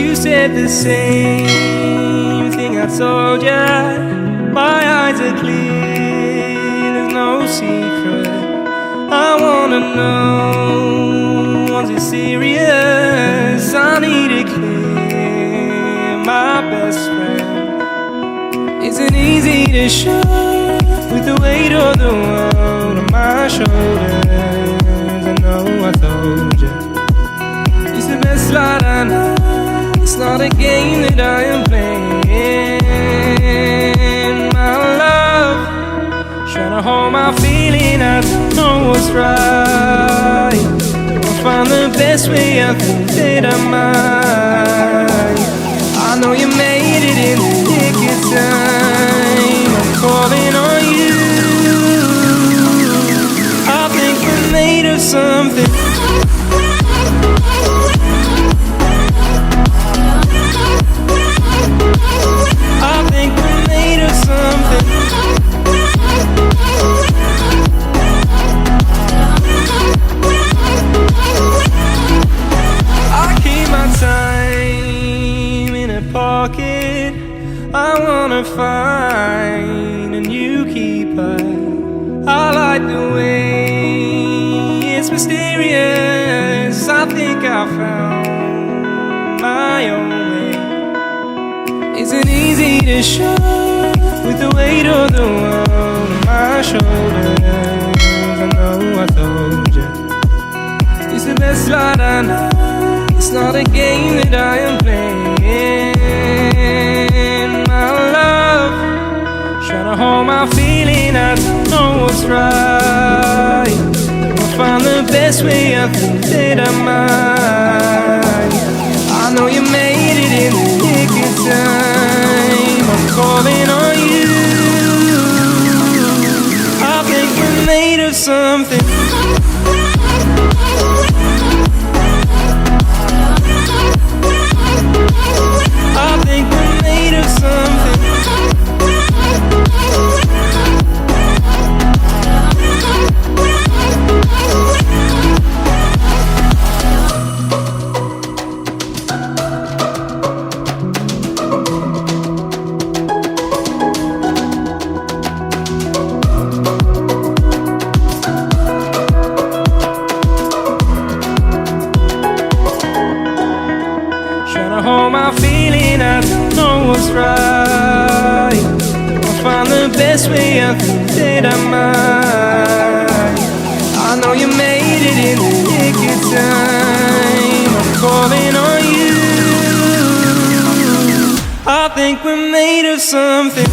You said the same thing I told ya. My eyes are clear, there's no secret. I wanna know, was it serious? I need it clear, my best friend. Isn't easy to show with the weight of the world on my shoulders. I know I told you, it's the best light I know. It's not a game that I am playing. My love, trying to hold my feeling, I don't know what's right. I'll find the best way, I think that I might. I know you made it in the nick of time. I'm calling on you. I think we're made of something. I wanna find a new keeper. I like the way it's mysterious. I think I found my own way. Isn't easy to show with the weight of the world on my shoulders. I know I told you, it's the best light I know. It's not a game that I am playing. Trying to hold my feeling, I don't know what's right. I'll find the best way, I think that I might. I know you made it in the nick of time. I'm calling on you. I think we're made of something. I think we're made of something. Hold my feeling, I don't know what's right. I'll find the best way, I think that I might. I know you made it in the nick of time. I'm calling on you. I think we're made of something.